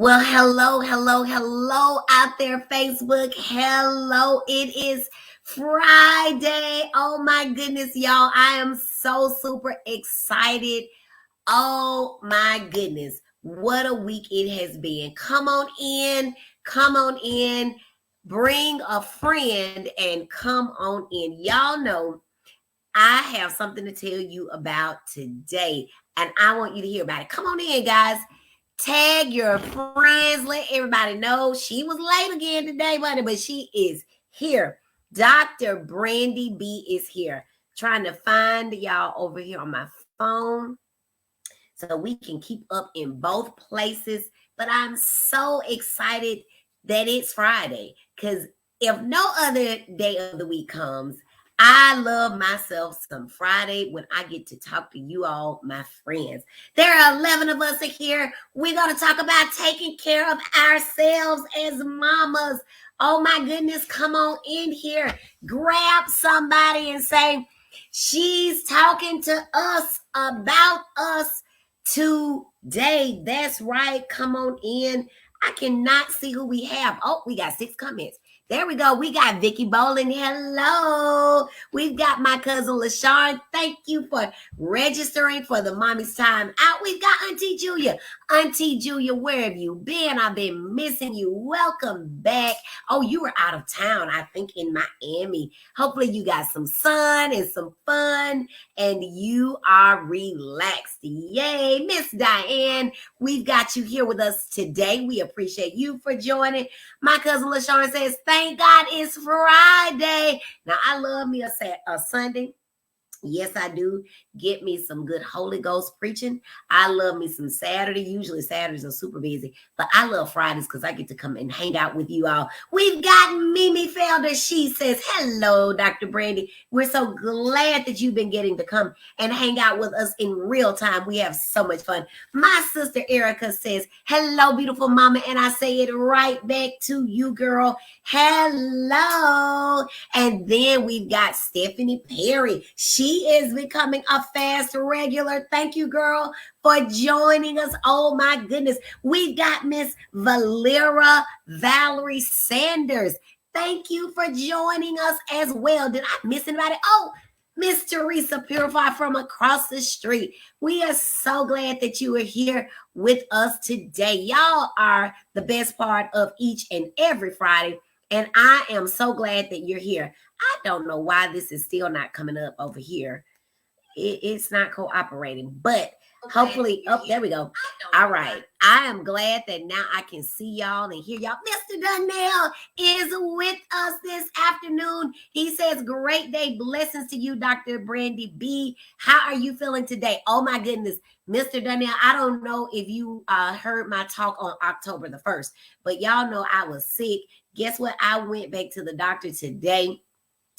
Well, hello out there, Facebook. Hello, it is Friday. Oh my goodness, y'all. I am so super excited. Oh my goodness. What a week it has been. Come on in. Come on in. Bring a friend and come on in. Y'all know I have something to tell you about today, and I want you to hear about it. Come on in, guys. Tag your friends. Let everybody know she was late again today, buddy, but she is here. Dr. Brandy B is here. Trying to find y'all over here on my phone so we can keep up in both places. But I'm so excited that it's Friday because if no other day of the week comes, I love myself some Friday when I get to talk to you all, my friends. There are 11 of us here. We're going to talk about taking care of ourselves as mamas. Oh my goodness, come on in here. Grab somebody and say, she's talking to us about us today. That's right. Come on in. I cannot see who we have. Oh, we got 6 comments. There we go. We got Vicky Bowling. Hello. We've got my cousin LaShawn. Thank you for registering for the Mommy's Time Out. We've got Auntie Julia. Auntie Julia, where have you been? I've been missing you. Welcome back. Oh, you were out of town, I think, in Miami. Hopefully you got some sun and some fun and you are relaxed. Yay. Miss Diane, we've got you here with us today. We appreciate you for joining. My cousin LaShawn says, thank God it's Friday. Now, I love me a Sunday. Yes, I do. Get me some good Holy Ghost preaching. I love me some Saturday. Usually Saturdays are super busy, but I love Fridays because I get to come and hang out with you all. We've got Mimi Felder. She says, hello, Dr. Brandy. We're so glad that you've been getting to come and hang out with us in real time. We have so much fun. My sister Erica says, hello, beautiful mama. And I say it right back to you, girl. Hello. And then we've got Stephanie Perry. She is becoming a fast regular. Thank you, girl, for joining us. Oh, my goodness. We've got Miss Valera Valerie Sanders. Thank you for joining us as well. Did I miss anybody? Oh, Miss Teresa Purify from across the street. We are so glad that you are here with us today. Y'all are the best part of each and every Friday. And I am so glad that you're here. I don't know why this is still not coming up over here. It's not cooperating, but hopefully, oh, there we go. All right. I am glad that now I can see y'all and hear y'all. Mr. Donnell is with us this afternoon. He says, great day. Blessings to you, Dr. Brandy B. How are you feeling today? Oh, my goodness. Mr. Donnell, I don't know if you heard my talk on October the 1st, but y'all know I was sick. Guess what? I went back to the doctor today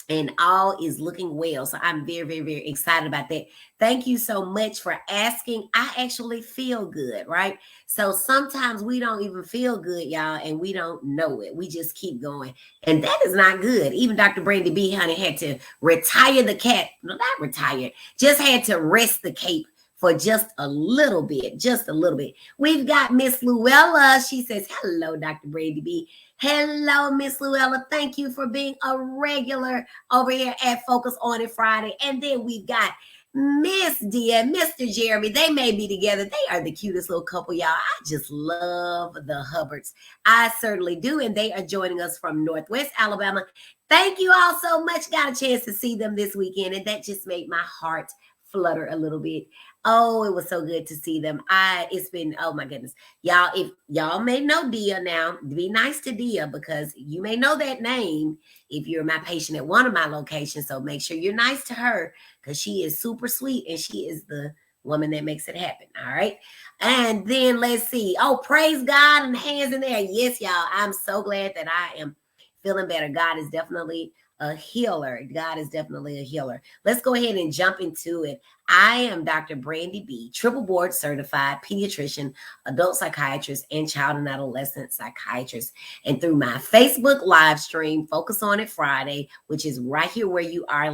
and all is looking well. So I'm very, very, very excited about that. Thank you so much for asking. I actually feel good, right? So sometimes we don't even feel good, y'all, and we don't know it. We just keep going. And that is not good. Even Dr. Brandy B, honey, had to retire the cat. No, not retired. Just had to rest the cape for just a little bit, just a little bit. We've got Miss Luella. She says, hello, Dr. Brandy B. Hello, Miss Luella. Thank you for being a regular over here at Focus on It Friday. And then we've got Miss Dia and Mr. Jeremy. They may be together. They are the cutest little couple, y'all. I just love the Hubbards. I certainly do. And they are joining us from Northwest Alabama. Thank you all so much. Got a chance to see them this weekend. And that just made my heart flutter a little bit. Oh, it was so good to see them. It's been, oh my goodness. Y'all, if y'all may know Dia now, be nice to Dia because you may know that name if you're my patient at one of my locations. So make sure you're nice to her because she is super sweet and she is the woman that makes it happen. All right. And then let's see. Oh, praise God and hands in there. Yes, y'all. I'm so glad that I am feeling better. God is definitely a healer. God is definitely a healer. Let's go ahead and jump into it. I am Dr. Brandy B, triple board certified pediatrician, adult psychiatrist, and child and adolescent psychiatrist. And through my Facebook live stream, Focus on It Friday, which is right here where you are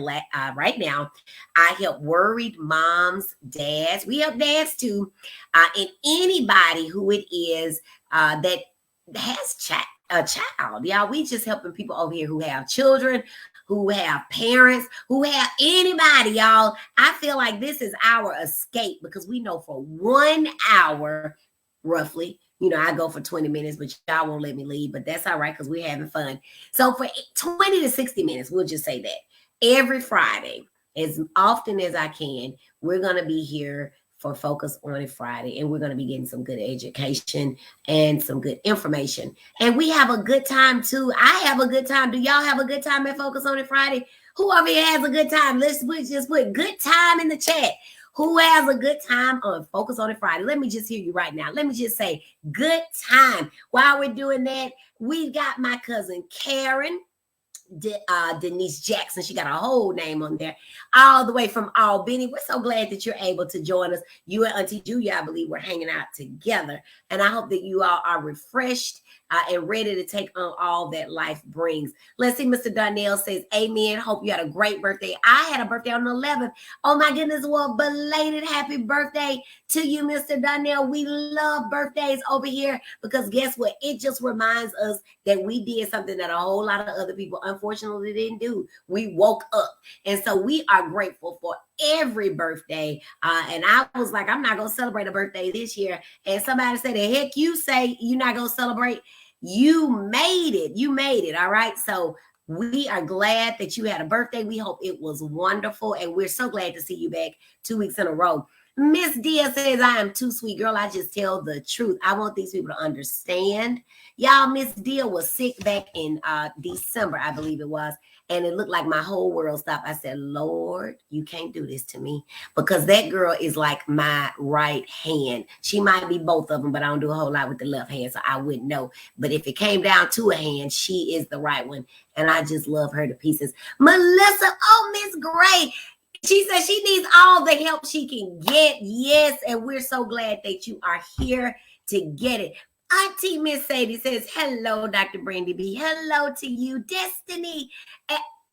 right now, I help worried moms, dads. We help dads too, and anybody who it is that has a child. Y'all, we just helping people over here who have children, who have parents, who have anybody, y'all. I feel like this is our escape because we know for 1 hour, roughly, I go for 20 minutes, but y'all won't let me leave, but that's all right because we're having fun. So for 20 to 60 minutes, we'll just say that every Friday, as often as I can, we're going to be here for Focus on It Friday, and we're going to be getting some good education and some good information. And we have a good time too. I have a good time. Do y'all have a good time at Focus on It Friday? Whoever here has a good time, let's just put good time in the chat. Who has a good time on Focus on It Friday? Let me just hear you right now. Let me just say good time. While we're doing that, we've got my cousin Karen, Denise Jackson. She got a whole name on there, all the way from Albany. We're so glad that you're able to join us. You and Auntie Julia, I believe, we're hanging out together, and I hope that you all are refreshed and ready to take on all that life brings. Let's see. Mr. Darnell says, amen. Hope you had a great birthday. I had a birthday on the 11th. Oh my goodness. Well, belated happy birthday to you, Mr. Darnell. We love birthdays over here because guess what? It just reminds us that we did something that a whole lot of other people unfortunately didn't do. We woke up. And so we are grateful for every birthday. And I was like, I'm not going to celebrate a birthday this year. And somebody said, the heck you say you're not going to celebrate? You made it. You made it. All right. So we are glad that you had a birthday. We hope it was wonderful. And we're so glad to see you back 2 weeks in a row. Miss Dia says, I am too sweet, girl. I just tell the truth. I want these people to understand. Y'all, Miss Dia was sick back in December, I believe it was. And it looked like my whole world stopped. I said, Lord, you can't do this to me because that girl is like my right hand. She might be both of them, but I don't do a whole lot with the left hand, so I wouldn't know. But if it came down to a hand, she is the right one. And I just love her to pieces. Melissa, oh, Miss Gray. She says she needs all the help she can get. Yes, and we're so glad that you are here to get it. Auntie Miss Sadie says, hello, Dr. Brandy B. Hello to you, Destiny.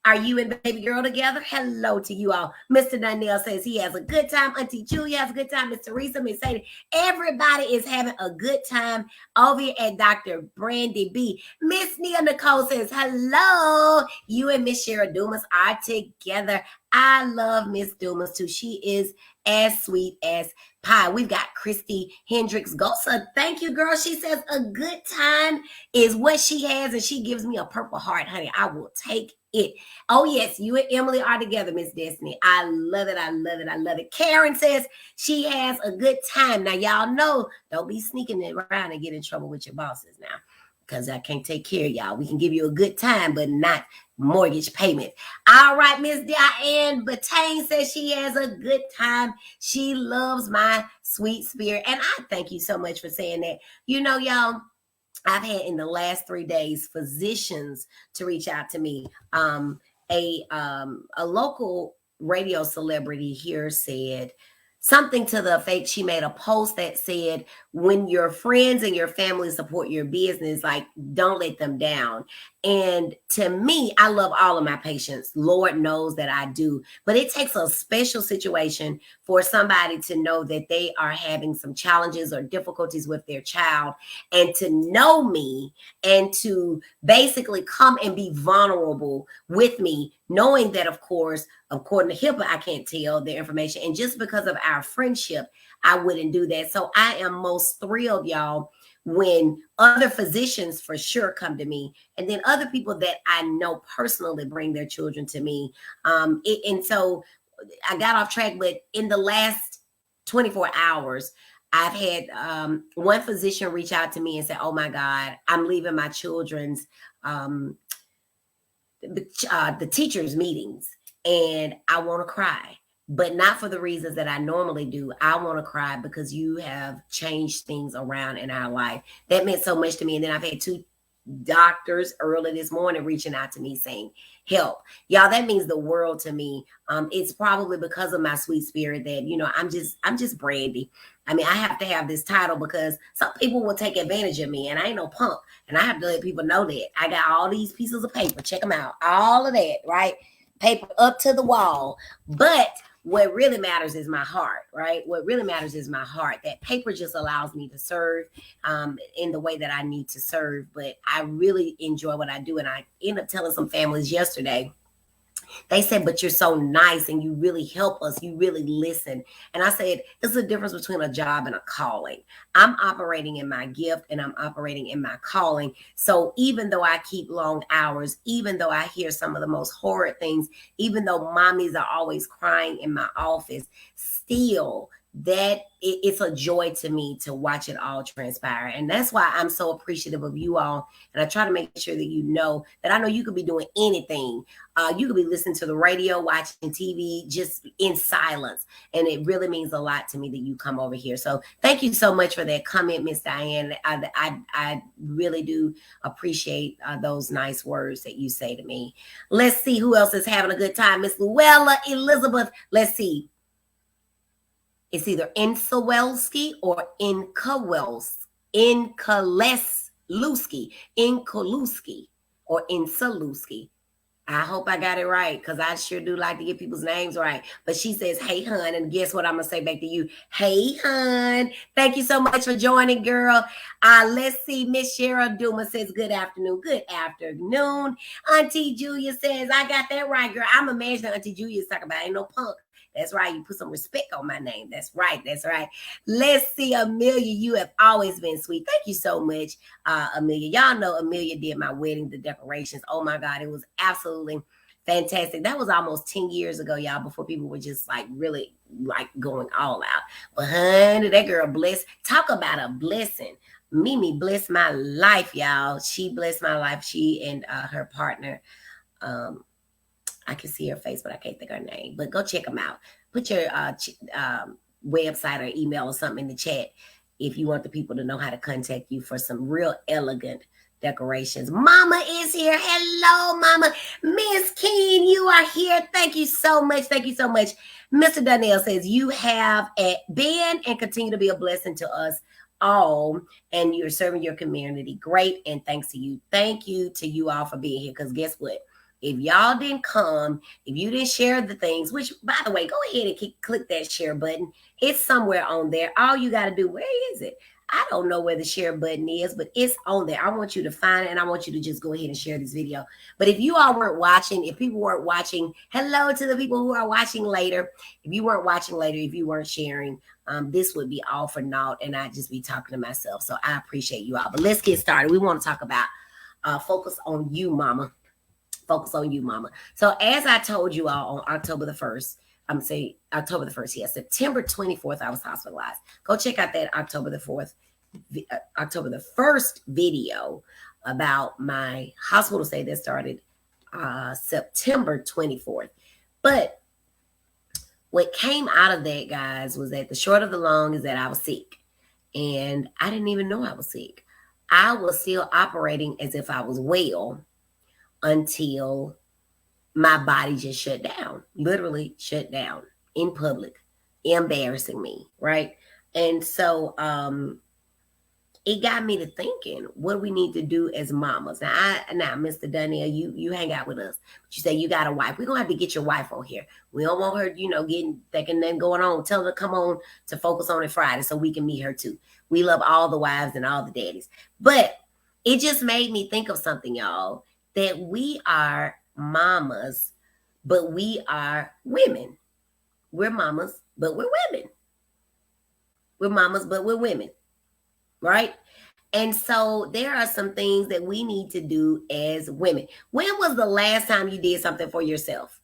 Are you and baby girl together? Hello to you all. Mr. Danielle says he has a good time. Auntie Julia has a good time. Miss Teresa, Miss Sadie. Everybody is having a good time over here at Dr. Brandy B. Miss Nia Nicole says, hello. You and Miss Shara Dumas are together. I love Miss Dumas too. She is as sweet as pie. We've got Christy Hendricks Gosa. Thank you, girl. She says a good time is what she has, and she gives me a purple heart, honey. I will take it. Oh, yes, you and Emily are together, Miss Destiny. I love it. I love it. I love it. Karen says she has a good time. Now, y'all know, don't be sneaking it around and get in trouble with your bosses now, because I can't take care of y'all. We can give you a good time, but not mortgage payment. All right, Miss Diane Batain says she has a good time. She loves my sweet spirit. And I thank you so much for saying that. You know, y'all, I've had in the last 3 days physicians to reach out to me. A local radio celebrity here said something to the effect, she made a post that said, when your friends and your family support your business, like, don't let them down. And to me, I love all of my patients. Lord knows that I do. But it takes a special situation for somebody to know that they are having some challenges or difficulties with their child, and to know me and to basically come and be vulnerable with me, knowing that, of course, according to HIPAA, I can't tell their information. And just because of our friendship, I wouldn't do that. So I am most thrilled, y'all, when other physicians for sure come to me, and then other people that I know personally bring their children to me. And so I got off track, but in the last 24 hours, I've had one physician reach out to me and say, oh my God, I'm leaving my children's, the teachers' meetings, and I want to cry. But not for the reasons that I normally do. I want to cry because you have changed things around in our life. That meant so much to me. And then I've had two doctors early this morning reaching out to me saying help. Y'all, that means the world to me. It's probably because of my sweet spirit that, you know, I'm just Brandy. I mean, I have to have this title because some people will take advantage of me, and I ain't no punk. And I have to let people know that. I got all these pieces of paper. Check them out. All of that, right? Paper up to the wall. But what really matters is my heart, right? What really matters is my heart. That paper just allows me to serve in the way that I need to serve. But I really enjoy what I do. And I end up telling some families yesterday, they said, but you're so nice and you really help us. You really listen. And I said, there's a difference between a job and a calling. I'm operating in my gift and I'm operating in my calling. So even though I keep long hours, even though I hear some of the most horrid things, even though mommies are always crying in my office, still that it's a joy to me to watch it all transpire. And that's why I'm so appreciative of you all. And I try to make sure that you know that I know you could be doing anything. You could be listening to the radio, watching TV, just in silence. And it really means a lot to me that you come over here. So thank you so much for that comment, Miss Diane. I really do appreciate those nice words that you say to me. Let's see who else is having a good time. Miss Luella Elizabeth. Let's see. It's either Inkawelski or Inkaleski or Insaluski. I hope I got it right because I sure do like to get people's names right. But she says, hey, hun. And guess what I'm going to say back to you? Hey, hun. Thank you so much for joining, girl. Let's see. Miss Cheryl Duma says, good afternoon. Good afternoon. Auntie Julia says, I got that right, girl. I'm imagining Auntie Julia's talking about ain't no punk. That's right. You put some respect on my name. That's right. That's right. Let's see, Amelia. You have always been sweet. Thank you so much, Amelia. Y'all know Amelia did my wedding, the decorations. Oh, my God. It was absolutely fantastic. That was almost 10 years ago, y'all, before people were just like really like going all out. But honey, that girl blessed. Talk about a blessing. Mimi blessed my life, y'all. She blessed my life. She and her partner, I can see her face, but I can't think her name. But go check them out. Put your website or email or something in the chat if you want the people to know how to contact you for some real elegant decorations. Mama is here. Hello, Mama. Miss Keen, you are here. Thank you so much. Thank you so much. Mr. Donnell says, you have been and continue to be a blessing to us all, and you're serving your community. Great, and thanks to you. Thank you to you all for being here, because guess what? If y'all didn't come, if you didn't share the things, which, by the way, go ahead and click that share button. It's somewhere on there. All you got to do, where is it? I don't know where the share button is, but it's on there. I want you to find it, and I want you to just go ahead and share this video. But if you all weren't watching, if people weren't watching, hello to the people who are watching later. If you weren't watching later, if you weren't sharing, this would be all for naught, and I'd just be talking to myself. So I appreciate you all. But let's get started. We want to talk about focus on you, Mama. Focus on you, Mama. So as I told you all on October the 1st, I'm saying October the 1st, yes, September 24th, I was hospitalized. Go check out that October the 1st video about my hospital stay that started September 24th. But what came out of that, guys, was that the short of the long is that I was sick. And I didn't even know I was sick. I was still operating as if I was well until my body just shut down, literally shut down in public, embarrassing me, right? And so it got me to thinking, what do we need to do as mamas? Now, Mr. Donnell, you hang out with us. But you say you got a wife. We're going to have to get your wife on here. We don't want her, thinking nothing going on. Tell her to come on to Focus on it Friday so we can meet her too. We love all the wives and all the daddies. But it just made me think of something, y'all, that we are mamas, but we are women. We're mamas, but we're women. We're mamas, but we're women, right? And so there are some things that we need to do as women. When was the last time you did something for yourself?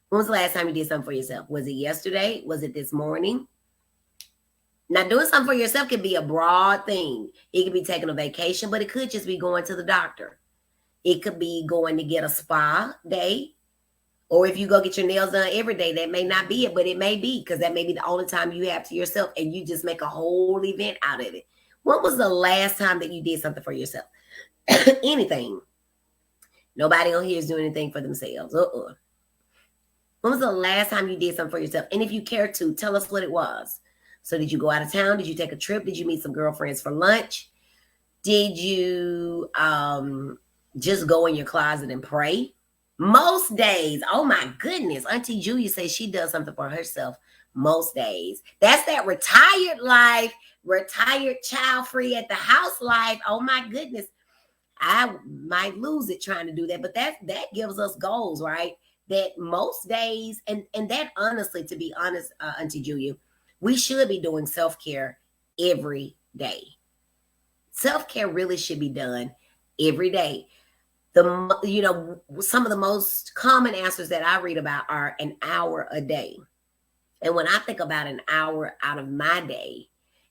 When was the last time you did something for yourself? Was it yesterday? Was it this morning? Now, doing something for yourself can be a broad thing. It could be taking a vacation, but it could just be going to the doctor. It could be going to get a spa day. Or if you go get your nails done every day, that may not be it, but it may be, because that may be the only time you have to yourself, and you just make a whole event out of it. When was the last time that you did something for yourself? Anything. Nobody on here is doing anything for themselves. When was the last time you did something for yourself? And if you care to, tell us what it was. So did you go out of town? Did you take a trip? Did you meet some girlfriends for lunch? Did you just go in your closet and pray? Most days, oh my goodness, Auntie Julia says she does something for herself most days. That's that retired life, retired child-free at the house life. Oh my goodness. I might lose it trying to do that, but that gives us goals, right? That most days, and that honestly, to be honest, Auntie Julia, we should be doing self-care every day. Self-care really should be done every day. Some of the most common answers that I read about are an hour a day. And when I think about an hour out of my day,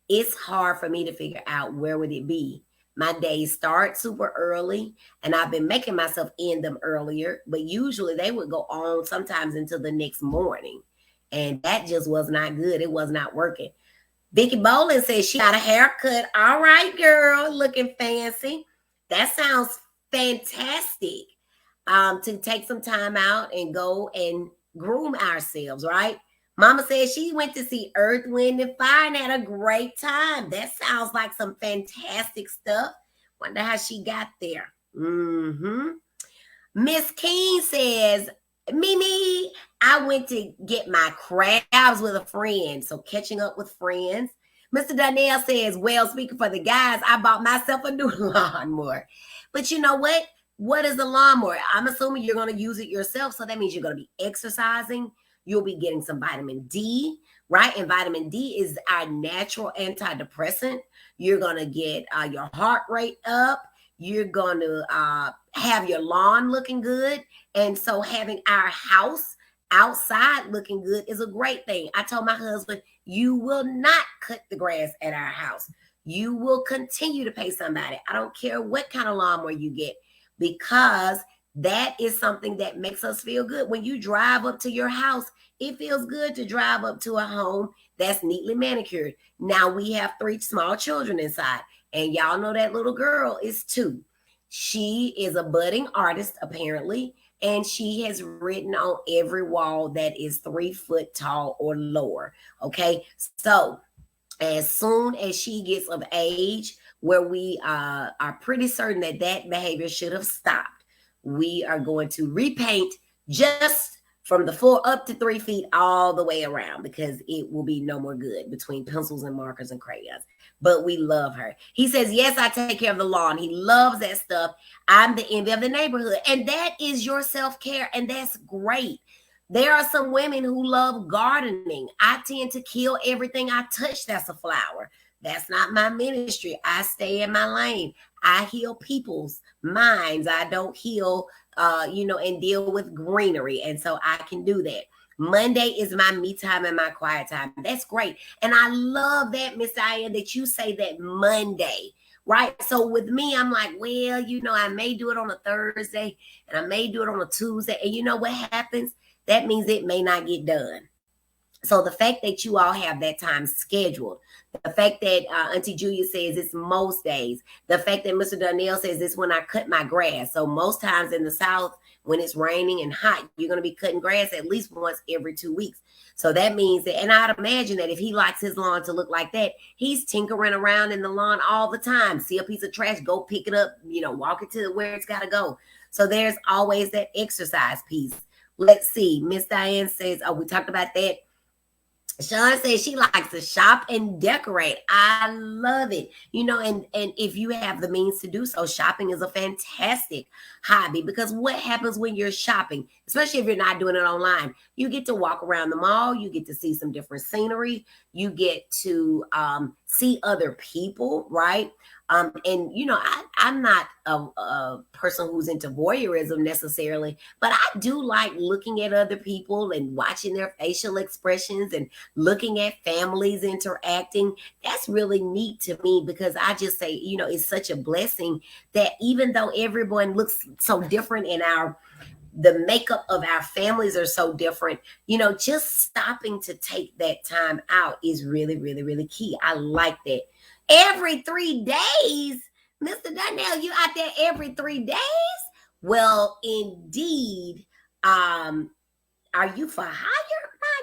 it's hard for me to figure out where would it be. My days start super early, and I've been making myself end them earlier, but usually they would go on sometimes until the next morning. And that just was not good. It was not working. Vicky Bolin says she got a haircut. All right, girl, looking fancy. That sounds fantastic. To take some time out and go and groom ourselves, right? Mama says she went to see Earth, Wind, and Fire and had a great time. That sounds like some fantastic stuff. Wonder how she got there. Miss King says, Mimi, I went to get my crabs with a friend. So catching up with friends. Mr. Donnell says, well, speaking for the guys, I bought myself a new lawnmower. But you know what? What is the lawnmower? I'm assuming you're going to use it yourself. So that means you're going to be exercising. You'll be getting some vitamin D, right? And vitamin D is our natural antidepressant. You're going to get your heart rate up. You're going to have your lawn looking good. And so having our house outside looking good is a great thing. I told my husband, you will not cut the grass at our house. You will continue to pay somebody. I don't care what kind of lawnmower you get, because that is something that makes us feel good. When you drive up to your house, it feels good to drive up to a home that's neatly manicured. Now we have 3 small children inside, and y'all know that little girl is 2. She is a budding artist, apparently, and she has written on every wall that is 3 foot tall or lower. Okay, so as soon as she gets of age, where we are pretty certain that that behavior should have stopped, we are going to repaint just from the 4 up to 3 feet all the way around, because it will be no more good between pencils and markers and crayons. But we love her. He says, yes, I take care of the lawn. He loves that stuff. I'm the envy of the neighborhood. And that is your self-care. And that's great. There are some women who love gardening. I tend to kill everything I touch that's a flower. That's not my ministry. I stay in my lane. I heal people's minds. I don't heal, and deal with greenery. And so I can do that. Monday is my me time and my quiet time. That's great. And I love that, Miss Diane, that you say that Monday, right? So with me, I'm like, well, I may do it on a Thursday and I may do it on a Tuesday. And you know what happens? That means it may not get done. So the fact that you all have that time scheduled, the fact that Auntie Julia says it's most days, the fact that Mr. Donnell says it's when I cut my grass. So most times in the South, when it's raining and hot, you're going to be cutting grass at least once every 2 weeks. So that means that, and I'd imagine that if he likes his lawn to look like that, he's tinkering around in the lawn all the time. See a piece of trash, go pick it up, walk it to where it's got to go. So there's always that exercise piece. Let's see. Miss Diane says, we talked about that. Sean says she likes to shop and decorate. I love it. And if you have the means to do so, shopping is a fantastic hobby, because what happens when you're shopping, especially if you're not doing it online, you get to walk around the mall, you get to see some different scenery, you get to see other people, right? I'm not a person who's into voyeurism necessarily, but I do like looking at other people and watching their facial expressions and looking at families interacting. That's really neat to me, because I just say, it's such a blessing that even though everyone looks so different in the makeup of our families are so different, just stopping to take that time out is really, really, really key. I like that. Every 3 days? Mr. Donnell, you out there every 3 days? Well, indeed. Are you for hire? My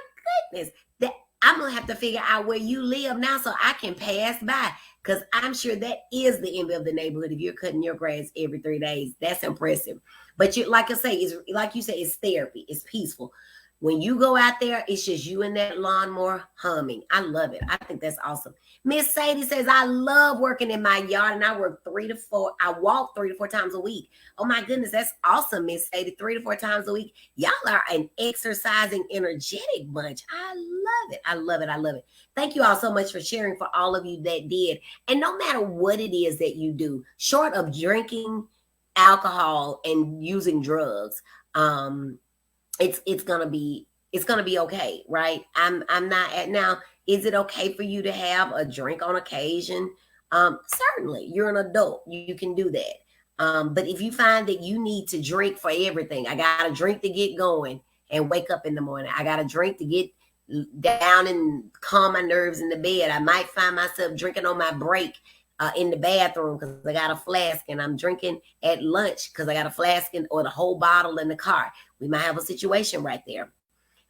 goodness. That I'm gonna have to figure out where you live now so I can pass by. Because I'm sure that is the envy of the neighborhood if you're cutting your grass every 3 days. That's impressive. But you, like I say, it's like you say, it's therapy, it's peaceful. When you go out there, it's just you and that lawnmower humming. I love it. I think that's awesome. Miss Sadie says, I love working in my yard and I work 3 to 4. I walk 3 to 4 times a week. Oh my goodness, that's awesome, Miss Sadie. 3 to 4 times a week. Y'all are an exercising, energetic bunch. I love it. I love it. I love it. Thank you all so much for sharing, for all of you that did. And no matter what it is that you do, short of drinking alcohol and using drugs, it's gonna be okay, right? I'm not at now. Is it okay for you to have a drink on occasion? Certainly, you're an adult. You can do that. But if you find that you need to drink for everything, I got a drink to get going and wake up in the morning. I got a drink to get down and calm my nerves in the bed. I might find myself drinking on my break in the bathroom because I got a flask, and I'm drinking at lunch because I got a flask or the whole bottle in the car. We might have a situation right there.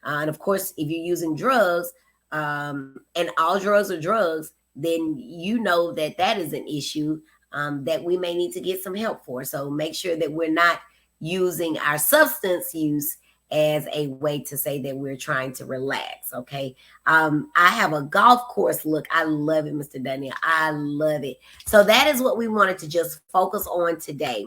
And of course, if you're using drugs, and all drugs are drugs, then you know that is an issue that we may need to get some help for. So make sure that we're not using our substance use as a way to say that we're trying to relax. Okay. I have a golf course look. I love it, Mr. Daniel. I love it. So that is what we wanted to just focus on today.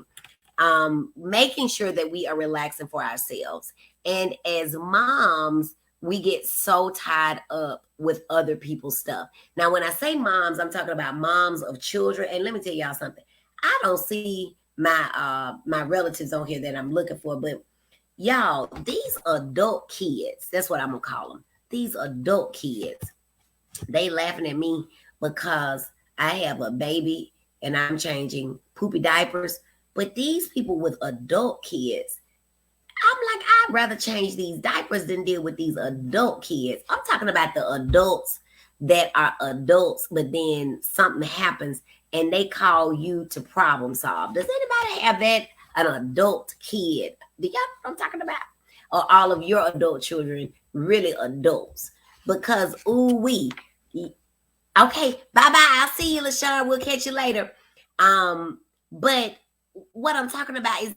Making sure that we are relaxing for ourselves. And as moms, we get so tied up with other people's stuff. Now, when I say moms, I'm talking about moms of children. And let me tell y'all something. I don't see my relatives on here that I'm looking for, but y'all, these adult kids, that's what I'm gonna call them. These adult kids, they laughing at me because I have a baby and I'm changing poopy diapers. But these people with adult kids, I'm like, I'd rather change these diapers than deal with these adult kids. I'm talking about the adults that are adults, but then something happens and they call you to problem solve. Does anybody have that? An adult kid? Do y'all know what I'm talking about? Or all of your adult children really adults? Because, ooh-wee. Okay, bye-bye. I'll see you, LaShawn. We'll catch you later. But what I'm talking about is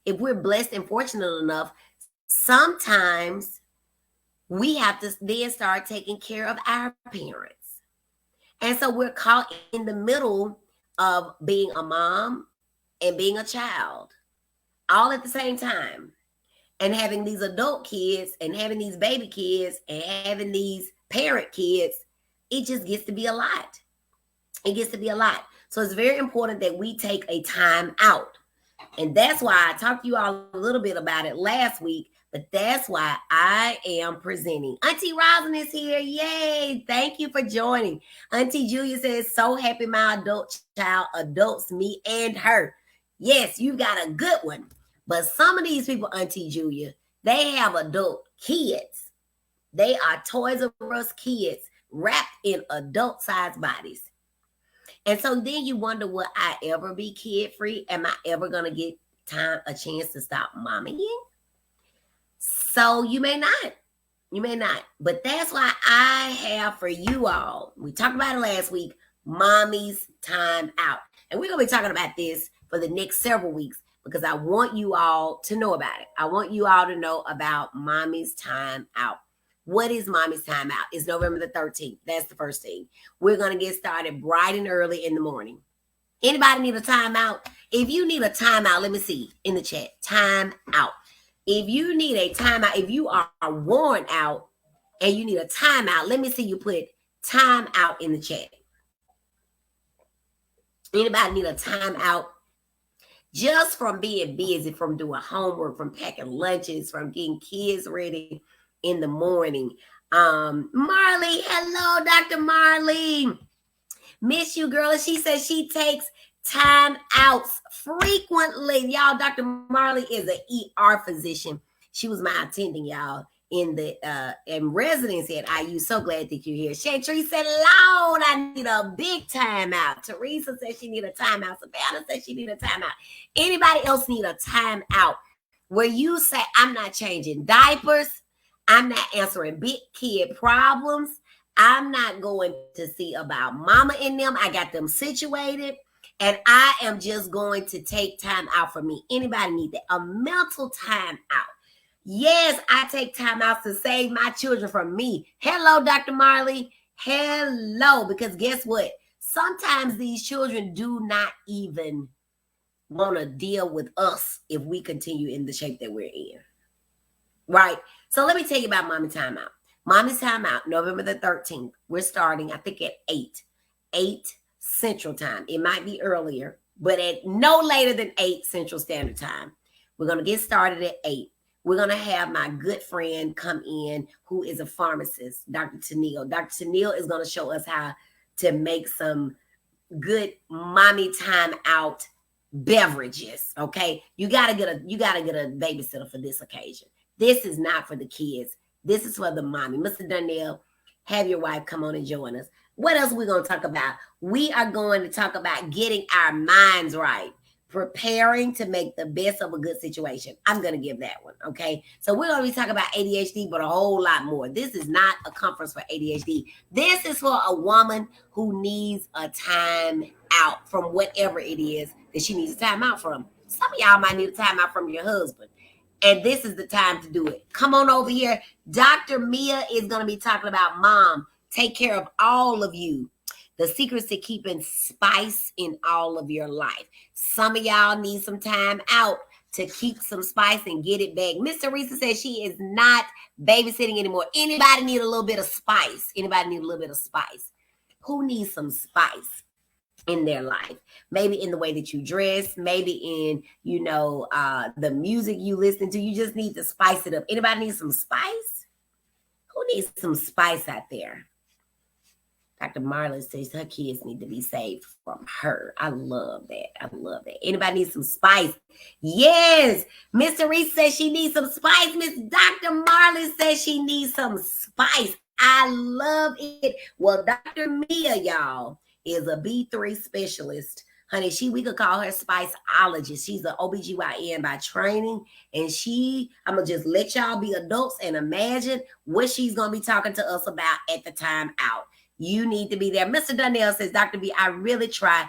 if we're blessed and fortunate enough, sometimes we have to then start taking care of our parents. And so we're caught in the middle of being a mom and being a child all at the same time. And having these adult kids and having these baby kids and having these parent kids, it just gets to be a lot. It gets to be a lot. So it's very important that we take a time out. And that's why I talked to you all a little bit about it last week, but that's why I am presenting. Auntie Rosin is here. Yay. Thank you for joining. Auntie Julia says, so happy my adult child adults me and her. Yes, you got a good one. But some of these people, Auntie Julia, they have adult kids. They are Toys R Us kids wrapped in adult-sized bodies. And so then you wonder, will I ever be kid-free? Am I ever going to get a chance to stop mommying? So you may not. You may not. But that's why I have for you all, we talked about it last week, Mommy's Time Out. And we're going to be talking about this for the next several weeks because I want you all to know about it. I want you all to know about Mommy's Time Out. What is Mommy's Time Out? It's November the 13th. That's the first thing. We're going to get started bright and early in the morning. Anybody need a timeout? If you need a timeout, let me see in the chat. Time out. If you need a timeout, if you are worn out and you need a timeout, let me see you put time out in the chat. Anybody need a timeout? Just from being busy, from doing homework, from packing lunches, from getting kids ready in the morning. Marley, hello, Dr. Marley. Miss you, girl. She says she takes timeouts frequently. Y'all, Dr. Marley is an ER physician. She was my attending, y'all, in the in residence at IU. So glad that you're here. Chantrese said, Lord, I need a big timeout. Teresa said she need a timeout. Savannah said she need a timeout. Anybody else need a timeout where you say, I'm not changing diapers, I'm not answering big kid problems, I'm not going to see about mama and them, I got them situated, and I am just going to take time out for me. Anybody need that? A mental time out. Yes, I take time out to save my children from me. Hello, Dr. Marley. Hello. Because guess what? Sometimes these children do not even want to deal with us if we continue in the shape that we're in. Right? So let me tell you about Mommy Timeout. Mommy's Timeout, November the 13th. We're starting, I think, at 8 Central Time. It might be earlier, but at no later than 8 Central Standard Time. We're going to get started at 8. We're going to have my good friend come in who is a pharmacist, Dr. Tennille. Dr. Tennille is going to show us how to make some good mommy time out beverages. Okay. You gotta get a babysitter for this occasion. This is not for the kids. This is for the mommy. Mr. Donnell, have your wife come on and join us. What else are we going to talk about? We are going to talk about getting our minds right, preparing to make the best of a good situation. I'm going to give that one. Okay. So we're going to be talking about ADHD, but a whole lot more. This is not a conference for ADHD. This is for a woman who needs a time out from whatever it is that she needs a time out from. Some of y'all might need a time out from your husband, and this is the time to do it. Come on over here. Dr. Mia is going to be talking about mom. Take care of all of you. The secrets to keeping spice in all of your life. Some of y'all need some time out to keep some spice and get it back. Miss Teresa says she is not babysitting anymore. Anybody need a little bit of spice? Anybody need a little bit of spice? Who needs some spice in their life? Maybe in the way that you dress, maybe in, the music you listen to. You just need to spice it up. Anybody need some spice? Who needs some spice out there? Dr. Marley says her kids need to be saved from her. I love that. Anybody need some spice? Yes. Miss Reese says she needs some spice. Miss Dr. Marley says she needs some spice. I love it. Well, Dr. Mia, y'all, is a B3 specialist. Honey, we could call her spiceologist. She's an OBGYN by training. And I'm going to just let y'all be adults and imagine what she's going to be talking to us about at the time out. You need to be there. Mr. Donnell says, Dr. B, I really try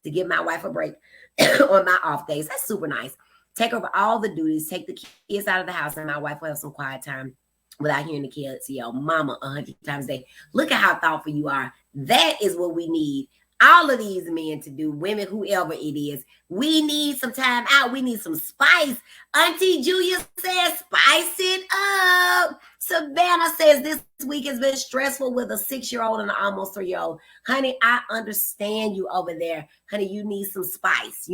to give my wife a break on my off days. That's super nice. Take over all the duties. Take the kids out of the house, and my wife will have some quiet time without hearing the kids yell mama 100 times a day. Look at how thoughtful you are. That is what we need all of these men to do, women, whoever it is. We need some time out. We need some spice. Auntie Julia says, spice it up. Savannah says, this week has been stressful with a 6-year-old and an almost 3-year-old. Honey, I understand you over there. Honey, you need some spice.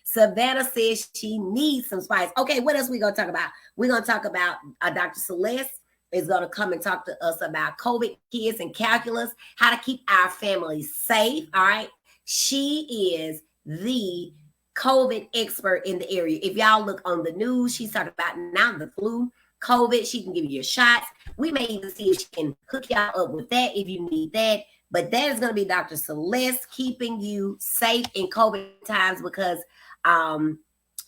Savannah says she needs some spice. Okay, what else we going to talk about? We're going to talk about Dr. Celeste is going to come and talk to us about COVID kids and calculus, how to keep our families safe, all right? She is the COVID expert in the area. If y'all look on the news, she's talking about now the flu, COVID. She can give you your shots. We may even see if she can hook y'all up with that if you need that. But that is going to be Dr. Celeste keeping you safe in COVID times because,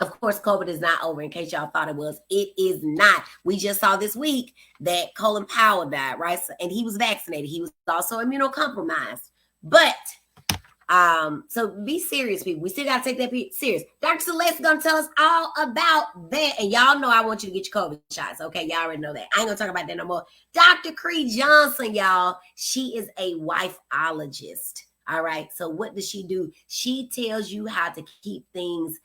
of course, COVID is not over, in case y'all thought it was. It is not. We just saw this week that Colin Powell died, right? And he was vaccinated. He was also immunocompromised. But, so be serious, people. We still got to take that serious. Dr. Celeste is going to tell us all about that. And y'all know I want you to get your COVID shots, okay? Y'all already know that. I ain't going to talk about that no more. Dr. Cree Johnson, y'all, she is a wifelogist, all right? So what does she do? She tells you how to keep things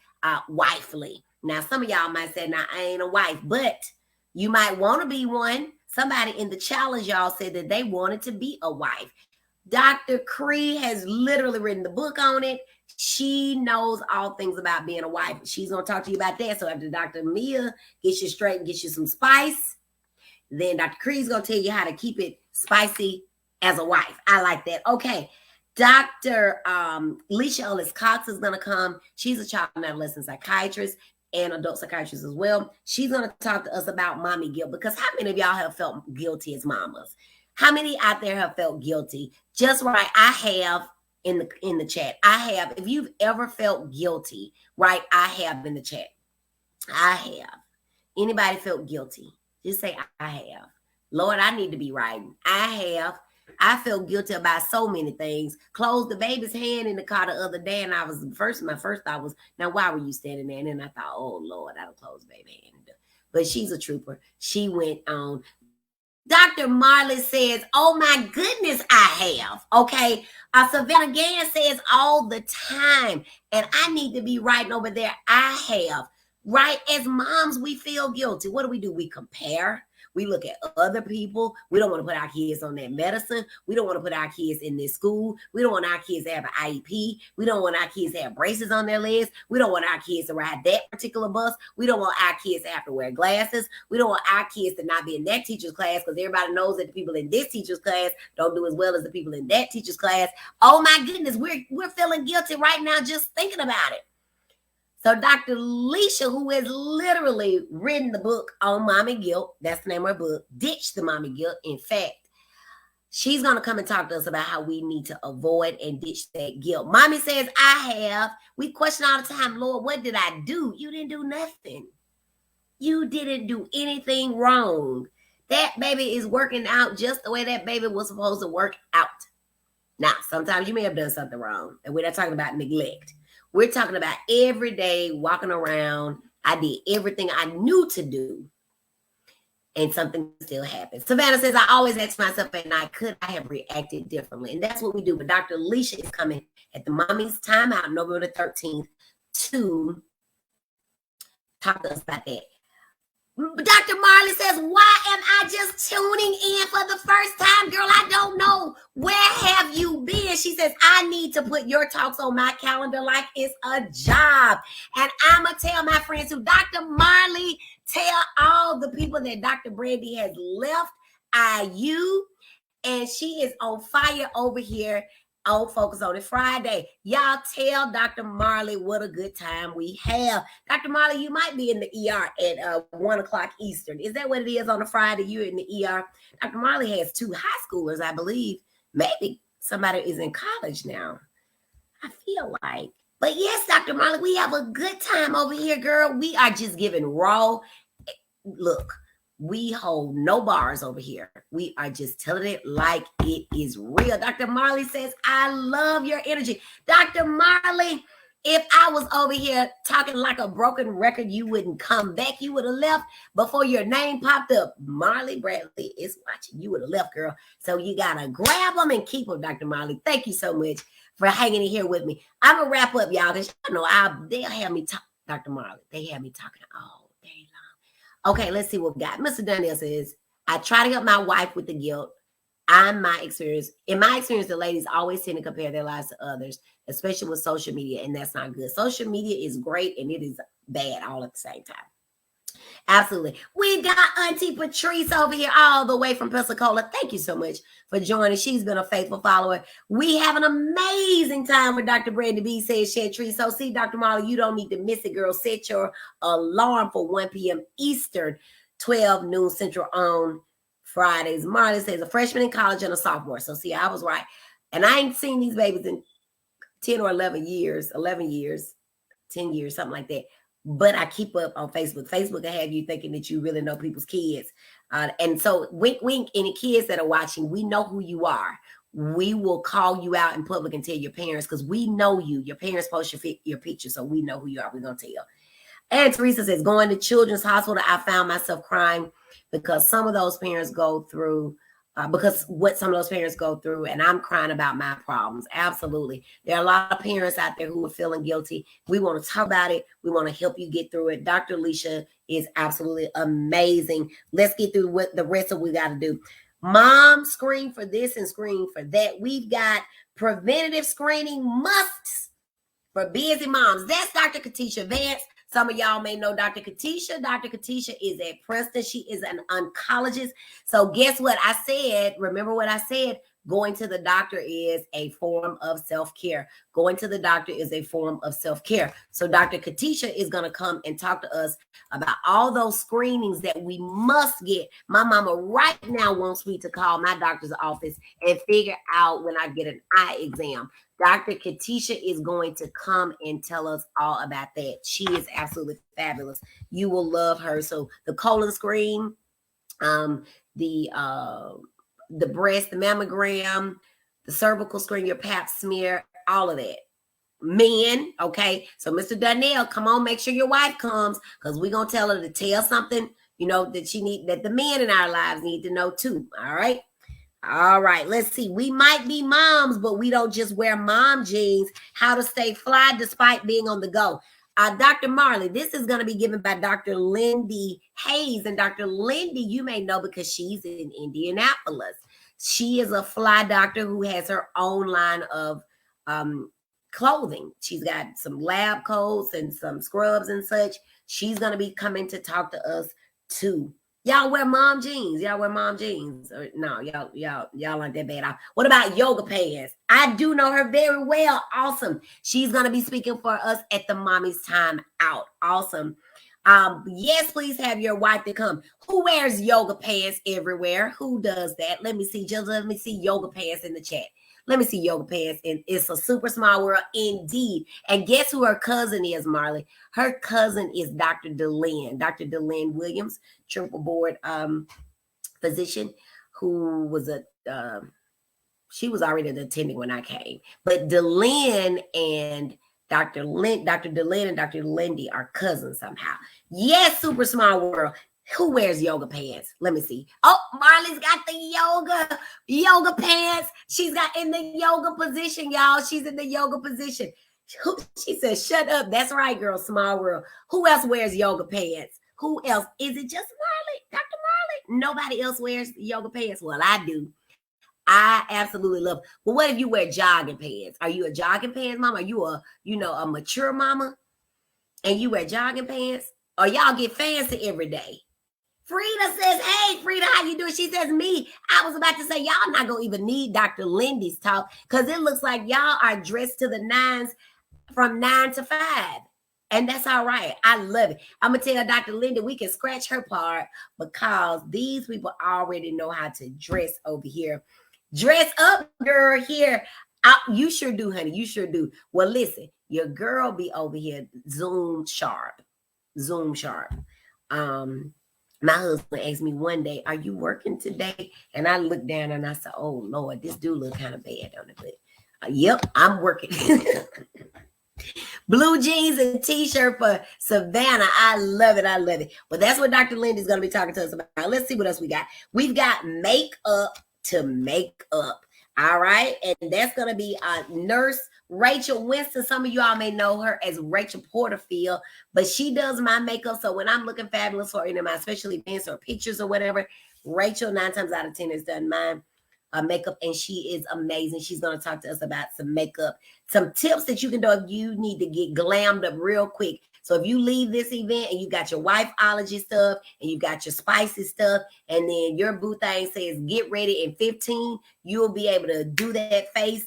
wifely. Now, some of y'all might say, now, I ain't a wife, but you might want to be one. Somebody in the challenge, y'all, said that they wanted to be a wife. Dr. Cree has literally written the book on it. She knows all things about being a wife. She's going to talk to you about that. So after Dr. Mia gets you straight and gets you some spice, then Dr. Cree's going to tell you how to keep it spicy as a wife. I like that. Okay. Dr. Leisha Ellis Cox is going to come. She's a child and adolescent psychiatrist and adult psychiatrist as well. She's going to talk to us about mommy guilt, because how many of y'all have felt guilty as mamas? How many out there have felt guilty? Just right, I have in the chat. I have. If you've ever felt guilty, right, I have in the chat. I have. Anybody felt guilty? Just say, I have. Lord, I need to be writing. I have. I felt guilty about so many things. Closed the baby's hand in the car the other day, and my first thought was, now why were you standing there? And then I thought, oh Lord, I don't close the baby hand. But she's a trooper. She went on. Dr. Marley says, oh my goodness, I have. Okay. Savannah Gann says all the time, and I need to be writing over there, I have. Right? As moms, we feel guilty. What do? We compare. We look at other people. We don't want to put our kids on that medicine. We don't want to put our kids in this school. We don't want our kids to have an IEP. We don't want our kids to have braces on their legs. We don't want our kids to ride that particular bus. We don't want our kids to have to wear glasses. We don't want our kids to not be in that teacher's class, because everybody knows that the people in this teacher's class don't do as well as the people in that teacher's class. Oh my goodness, we're feeling guilty right now just thinking about it. So Dr. Leisha, who has literally written the book on mommy guilt, that's the name of her book, Ditch the Mommy Guilt. In fact, she's going to come and talk to us about how we need to avoid and ditch that guilt. Mommy says, I have. We question all the time, Lord, what did I do? You didn't do nothing. You didn't do anything wrong. That baby is working out just the way that baby was supposed to work out. Now, sometimes you may have done something wrong, and we're not talking about neglect. We're talking about every day walking around. I did everything I knew to do, and something still happens. Savannah says, I always ask myself at night, could I have reacted differently? And that's what we do. But Dr. Leisha is coming at the Mommy's Timeout, November the 13th, to talk to us about that. Dr. Marley says, why am I just tuning in for the first time? Girl, I don't know. Where have you been? She says, I need to put your talks on my calendar like it's a job. And I'm going to tell my friends who, Dr. Marley, tell all the people that Dr. Brandy has left IU, and she is on fire over here on Focus on It Friday. Y'all tell Dr. Marley what a good time we have. Dr. Marley, you might be in the ER at 1 o'clock Eastern. Is that what it is on a Friday? You're in the ER. Dr. Marley has 2 high schoolers, I believe. Maybe somebody is in college now, I feel like. But yes, Dr. Marley, we have a good time over here, girl. We are just giving raw. Look, we hold no bars over here. We are just telling it like it is real. Dr. Marley says, I love your energy. Dr. Marley, if I was over here talking like a broken record, you wouldn't come back. You would have left before your name popped up. Marley Bradley is watching. You would have left, girl. So you got to grab them and keep them, Dr. Marley. Thank you so much for hanging in here with me. I'm going to wrap up, y'all, because you know they'll have me talk. Dr. Marley, they have me talking all day long. Okay, let's see what we got. Mr. Daniel says, I try to help my wife with the guilt. In my experience, the ladies always tend to compare their lives to others, especially with social media, and that's not good. Social media is great, and it is bad all at the same time. Absolutely. We got Auntie Patrice over here all the way from Pensacola. Thank you so much for joining. She's been a faithful follower. We have an amazing time with Dr. Brandy B, says Chantrice. So see, Dr. Marley, you don't need to miss it, girl. Set your alarm for 1 p.m. Eastern, 12 noon Central on Fridays. Marley says a freshman in college and a sophomore. So see, I was right. And I ain't seen these babies in 10 or 11 years, 10 years, something like that. But I keep up on Facebook. Facebook will have you thinking that you really know people's kids. And so wink, wink, any kids that are watching, we know who you are. We will call you out in public and tell your parents because we know you. Your parents post your picture, so we know who you are. We're going to tell. And Teresa says, going to Children's Hospital, I found myself crying because some of those parents go through, and I'm crying about my problems. Absolutely. There are a lot of parents out there who are feeling guilty. We want to talk about it. We want to help you get through it. Dr. Leisha is absolutely amazing. Let's get through what the rest of what we got to do. Mom, screen for this and screen for that. We've got preventative screening musts for busy moms. That's Dr. Katisha Vance. Some of y'all may know Dr. Katisha. Dr. Katisha is at Preston. She is an oncologist. So guess what I said? Remember what I said? Going to the doctor is a form of self-care. Going to the doctor is a form of self-care. So Dr. Katisha is going to come and talk to us about all those screenings that we must get. My mama right now wants me to call my doctor's office and figure out when I get an eye exam. Dr. Katisha is going to come and tell us all about that. She is absolutely fabulous. You will love her. So the colon screen, the breast, the mammogram, the cervical screen, your pap smear, all of that. Men, okay? So Mr. Donnell, come on, make sure your wife comes, because we're going to tell her to tell something, that the men in our lives need to know too, all right? All right, let's see. We might be moms, but we don't just wear mom jeans. How to stay fly despite being on the go. Dr. Marley, this is going to be given by Dr. Lindy Hayes. And Dr. Lindy, you may know because she's in Indianapolis. She is a fly doctor who has her own line of clothing. She's got some lab coats and some scrubs and such. She's going to be coming to talk to us too. Y'all wear mom jeans. Y'all wear mom jeans. Or no, y'all aren't that bad off. What about yoga pants? I do know her very well. Awesome. She's going to be speaking for us at the Mommy's Time Out. Awesome. Yes, please have your wife to come. Who wears yoga pants everywhere? Who does that? Let me see. Just let me see yoga pants in the chat. Let me see yoga pants. And it's a super small world indeed. And guess who her cousin is, Marley? Her cousin is Dr. DeLynn. Dr. DeLynn Williams, triple board physician, who was she was already attending when I came. But DeLynn and Dr. DeLynn and Dr. Lindy are cousins somehow. Yes, super small world. Who wears yoga pants? Let me see. Oh, Marley's got the yoga pants. She's got in the yoga position, y'all. She's in the yoga position. She says, shut up. That's right, girl. Small world. Who else wears yoga pants? Who else? Is it just Marley? Dr. Marley? Nobody else wears yoga pants? Well, I do. I absolutely love it. Well, what if you wear jogging pants? Are you a jogging pants mama? Are you a mature mama? And you wear jogging pants? Or y'all get fancy every day? Frida says, hey, Frida, how you doing? She says, me. I was about to say, y'all not going to even need Dr. Lindy's talk because it looks like y'all are dressed to the nines from 9 to 5. And that's all right. I love it. I'm going to tell Dr. Lindy we can scratch her part because these people already know how to dress over here. Dress up, girl, here. You sure do, honey. You sure do. Well, listen, your girl be over here Zoom sharp. My husband asked me one day, are you working today? And I looked down and I said, oh, Lord, this do look kind of bad, don't it? But yep, I'm working. Blue jeans and t-shirt for Savannah. I love it. I love it. Well, that's what Dr. Lindy's going to be talking to us about. Let's see what else we got. We've got makeup to make up. All right. And that's going to be nurse Rachel Winston. Some of you all may know her as Rachel Porterfield, but she does my makeup. So when I'm looking fabulous for any of my special events or pictures or whatever, Rachel 9 times out of 10 has done mine makeup, and she is amazing. She's going to talk to us about some makeup, some tips that you can do if you need to get glammed up real quick. So if you leave this event and you got your wifeology stuff and you got your spicy stuff, and then your boo thing says get ready in 15, you'll be able to do that face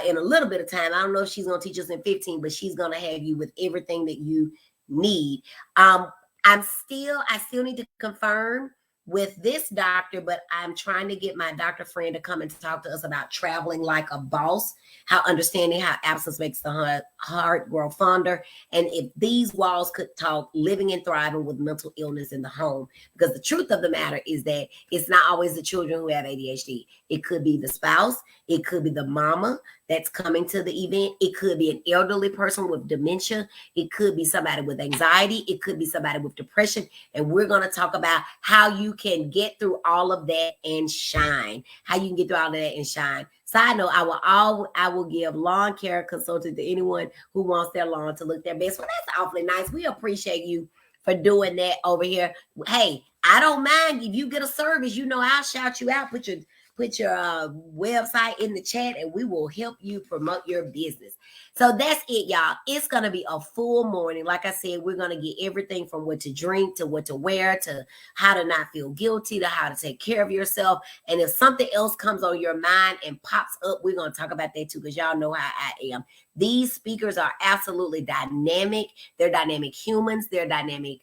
in a little bit of time. I don't know if she's going to teach us in 15, but she's going to have you with everything that you need. I still need to confirm with this doctor, but I'm trying to get my doctor friend to come and talk to us about traveling like a boss, how understanding how absence makes the heart grow fonder, and if these walls could talk, living and thriving with mental illness in the home. Because the truth of the matter is that it's not always the children who have ADHD. It could be the spouse. It could be the mama that's coming to the event. It could be an elderly person with dementia. It could be somebody with anxiety. It could be somebody with depression. And we're going to talk about how you can get through all of that and shine. How you can get through all of that and shine. Side note, I will give lawn care consultant to anyone who wants their lawn to look their best. Well, that's awfully nice. We appreciate you for doing that over here. Hey, I don't mind if you get a service. I'll shout you out. put your website in the chat, and we will help you promote your business. So that's it, y'all. It's going to be a full morning. Like I said, we're going to get everything from what to drink to what to wear to how to not feel guilty to how to take care of yourself. And if something else comes on your mind and pops up, we're going to talk about that too, because y'all know how I am. These speakers are absolutely dynamic. They're dynamic humans. They're dynamic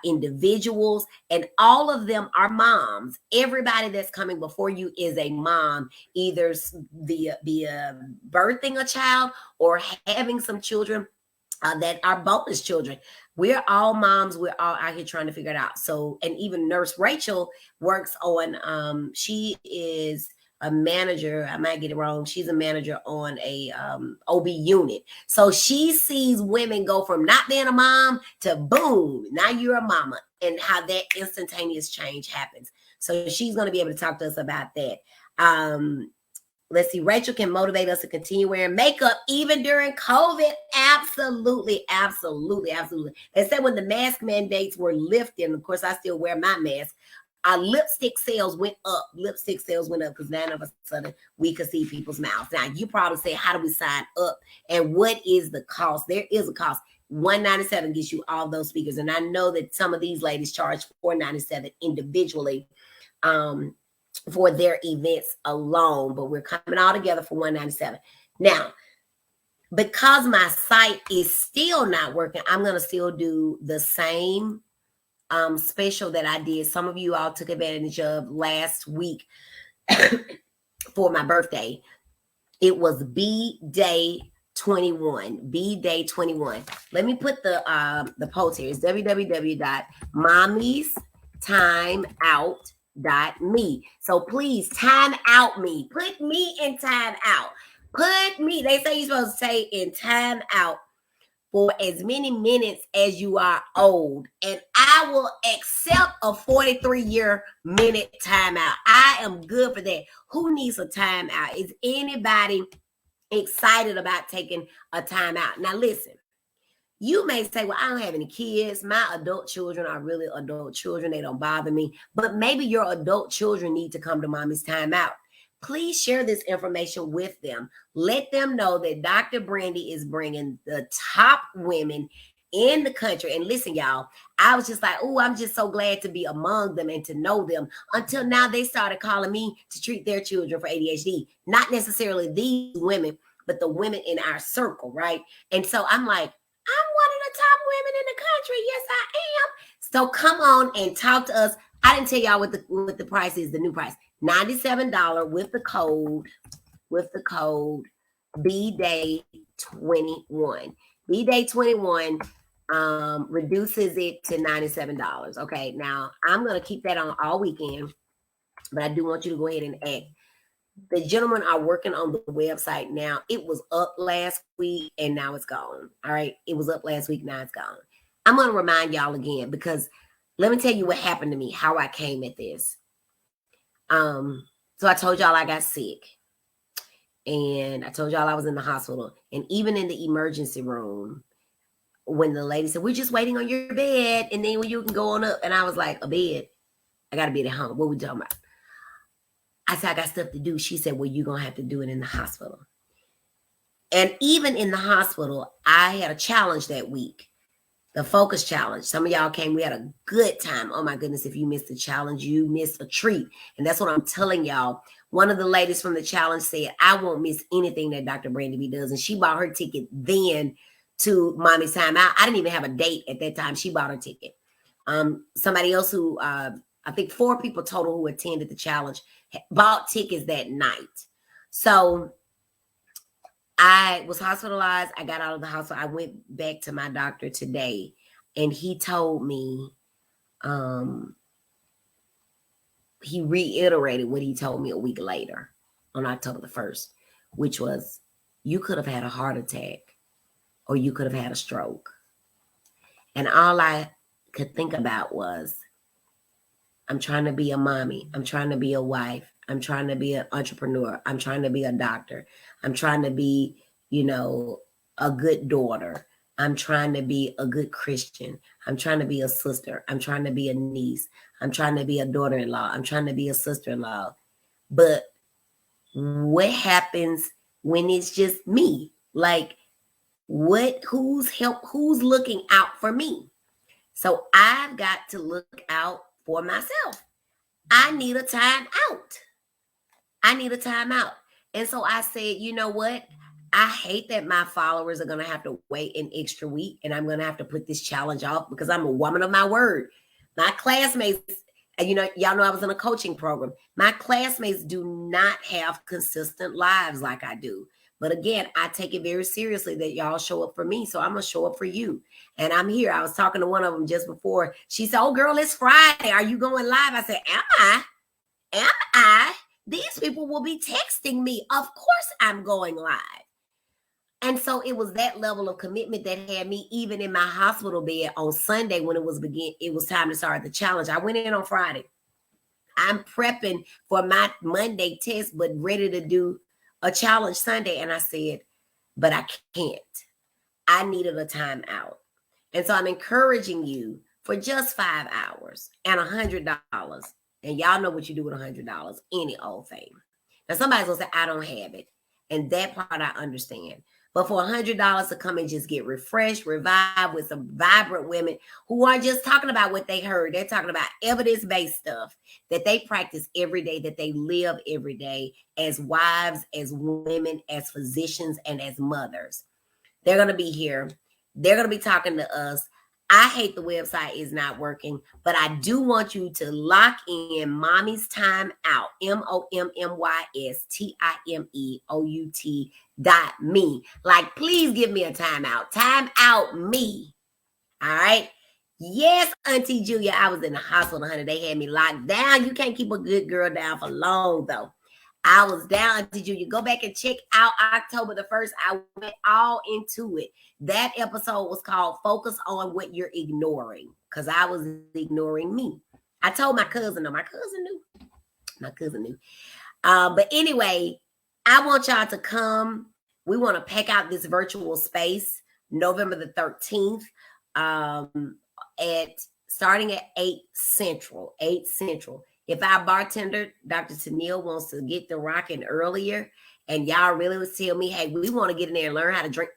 individuals, and all of them are moms. Everybody that's coming before you is a mom, either via birthing a child or having some children that are bonus children. We're all moms. We're all out here trying to figure it out. So, and even Nurse Rachel works on, she is a manager. I might get it wrong. She's a manager on a OB unit. So she sees women go from not being a mom to boom, now you're a mama, and how that instantaneous change happens. So she's going to be able to talk to us about that. Let's see. Rachel can motivate us to continue wearing makeup even during COVID. Absolutely, absolutely, absolutely. They said when the mask mandates were lifted, and of course I still wear my mask, our lipstick sales went up. Lipstick sales went up because now all of a sudden we could see people's mouths. Now you probably say, how do we sign up? And what is the cost? There is a cost. $197 gets you all those speakers. And I know that some of these ladies charge $497 individually for their events alone, but we're coming all together for $197. Now, because my site is still not working, I'm going to still do the same special that I did. Some of you all took advantage of last week for my birthday. It was B-Day 21. B-Day 21. Let me put the post here. It's www.mommystimeout.me. So please time out me. Put me in time out. Put me. They say you're supposed to stay in time out for as many minutes as you are old, and I will accept a 43-year minute timeout. I am good for that. Who needs a timeout? Is anybody excited about taking a timeout? Now listen, you may say, well, I don't have any kids. My adult children are really adult children. They don't bother me. But maybe your adult children need to come to Mommy's Timeout. Please share this information with them. Let them know that Dr. Brandy is bringing the top women in the country. And listen, y'all, I was just like, oh, I'm just so glad to be among them and to know them. Until now, they started calling me to treat their children for ADHD. Not necessarily these women, but the women in our circle, right? And so I'm like, I'm one of the top women in the country. Yes, I am. So come on and talk to us. I didn't tell y'all what the price is, the new price. $97 with the code B-Day21. B-Day21 reduces it to $97. Okay, now I'm going to keep that on all weekend, but I do want you to go ahead and act. The gentlemen are working on the website now. It was up last week and now it's gone. All right, it was up last week, now it's gone. I'm going to remind y'all again, because let me tell you what happened to me, how I came at this. So I told y'all I got sick, and I told y'all I was in the hospital, and even in the emergency room, when the lady said, we're just waiting on your bed, and then when you can go on up, and I was like, a bed? I got a bed at home. What we talking about? I said, I got stuff to do. She said, well, you're going to have to do it in the hospital. And even in the hospital, I had a challenge that week. The focus challenge. Some of y'all came. We had a good time. Oh my goodness. If you missed the challenge, you missed a treat. And that's what I'm telling y'all. One of the ladies from the challenge said, I won't miss anything that Dr. Brandy B does. And she bought her ticket then to Mommy's Timeout. I didn't even have a date at that time. She bought her ticket. Somebody else who, I think 4 people total who attended the challenge bought tickets that night. So I was hospitalized. I got out of the hospital. I went back to my doctor today, and he told me, he reiterated what he told me a week later on October the 1st, which was, you could have had a heart attack or you could have had a stroke. And all I could think about was, I'm trying to be a mommy. I'm trying to be a wife. I'm trying to be an entrepreneur. I'm trying to be a doctor. I'm trying to be, a good daughter. I'm trying to be a good Christian. I'm trying to be a sister. I'm trying to be a niece. I'm trying to be a daughter-in-law. I'm trying to be a sister-in-law. But what happens when it's just me? Like, who's looking out for me? So I've got to look out for myself. I need a time out. I need a time out. And so I said, you know what? I hate that my followers are going to have to wait an extra week and I'm going to have to put this challenge off because I'm a woman of my word. My classmates, y'all know I was in a coaching program. My classmates do not have consistent lives like I do. But again, I take it very seriously that y'all show up for me. So I'm going to show up for you. And I'm here. I was talking to one of them just before. She said, oh, girl, it's Friday. Are you going live? I said, am I? Am I? These people will be texting me. Of course I'm going live. And so it was that level of commitment that had me even in my hospital bed on Sunday when it was time to start the challenge. I went in on Friday. I'm prepping for my Monday test, but ready to do a challenge Sunday. And I said, but I can't. I needed a time out. And so I'm encouraging you for just 5 hours and $100. And y'all know what you do with $100, any old thing. Now, somebody's going to say, I don't have it. And that part I understand. But for $100 to come and just get refreshed, revived with some vibrant women who aren't just talking about what they heard. They're talking about evidence-based stuff that they practice every day, that they live every day as wives, as women, as physicians, and as mothers. They're going to be here. They're going to be talking to us. I hate the website is not working, but I do want you to lock in Mommy's Time Out, MOMMYSTIMEOUT.me. Like, please give me a timeout. Time out me. All right. Yes, Auntie Julia, I was in the hospital, honey. They had me locked down. You can't keep a good girl down for long, though. I was down, Auntie Julia. Go back and check out October the 1st. I went all into it. That episode was called Focus on What You're Ignoring, because I was ignoring me. I told my cousin, no, my cousin knew. But anyway, I want y'all to come. We want to pack out this virtual space November the 13th starting at 8 Central. If our bartender, Dr. Tennille, wants to get the rocking earlier, and y'all really would tell me, hey, we want to get in there and learn how to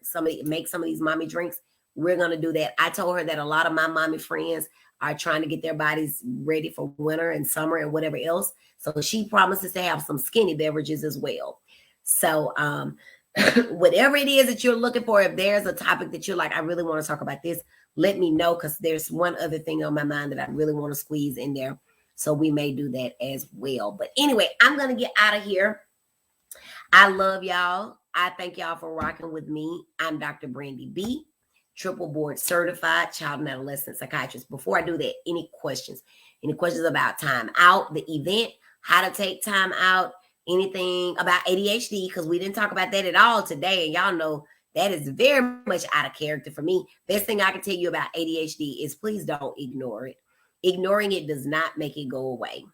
make some of these mommy drinks, we're going to do that. I told her that a lot of my mommy friends are trying to get their bodies ready for winter and summer and whatever else. So she promises to have some skinny beverages as well. So whatever it is that you're looking for, if there's a topic that you're like, I really want to talk about this, let me know, because there's one other thing on my mind that I really want to squeeze in there. So we may do that as well. But anyway, I'm going to get out of here. I love y'all. I thank y'all for rocking with me. I'm Dr. Brandy B, triple board certified child and adolescent psychiatrist. Before I do that, any questions? Any questions about time out, the event, how to take time out, anything about ADHD? Because we didn't talk about that at all today. And y'all know that is very much out of character for me. Best thing I can tell you about ADHD is please don't ignore it. Ignoring it does not make it go away.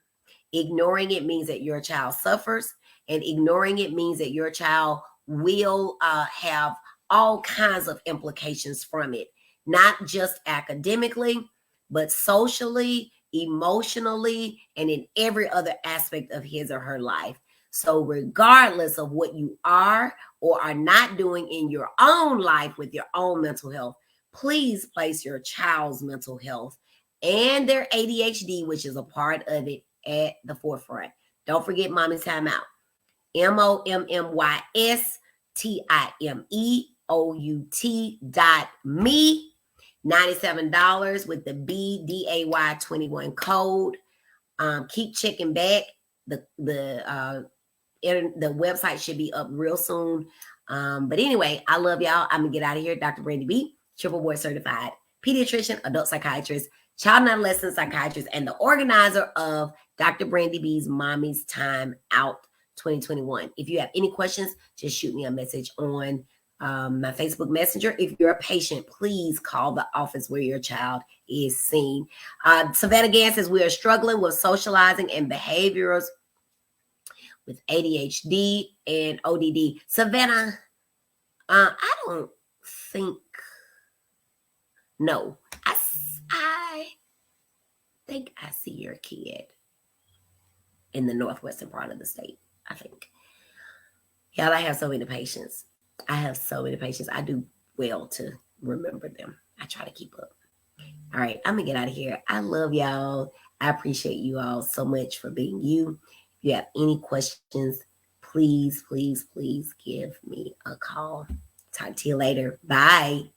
Ignoring it means that your child suffers, and ignoring it means that your child will have all kinds of implications from it, not just academically, but socially, emotionally, and in every other aspect of his or her life. So regardless of what you are or are not doing in your own life with your own mental health, please place your child's mental health and their ADHD, which is a part of it, at the forefront. Don't forget Mommy's Time Out. MOMMYSTIMEOUT.me. $97 with the BDAY21 code. Keep checking back. The website should be up real soon. But anyway, I love y'all. I'm gonna get out of here. Dr. Brandy B, triple board certified pediatrician, adult psychiatrist, child and adolescent psychiatrist, and the organizer of Dr. Brandy B's Mommy's Time Out 2021. If you have any questions, just shoot me a message on my Facebook Messenger. If you're a patient, please call the office where your child is seen. Savannah Gann says we are struggling with socializing and behaviors with ADHD and ODD. Savannah, I don't think, no, I think I see your kid. in the northwestern part of the state, I think. Y'all, I have so many patients. I have so many patients. I do well to remember them. I try to keep up. All right, I'm going to get out of here. I love y'all. I appreciate you all so much for being you. If you have any questions, please, please, please give me a call. Talk to you later. Bye.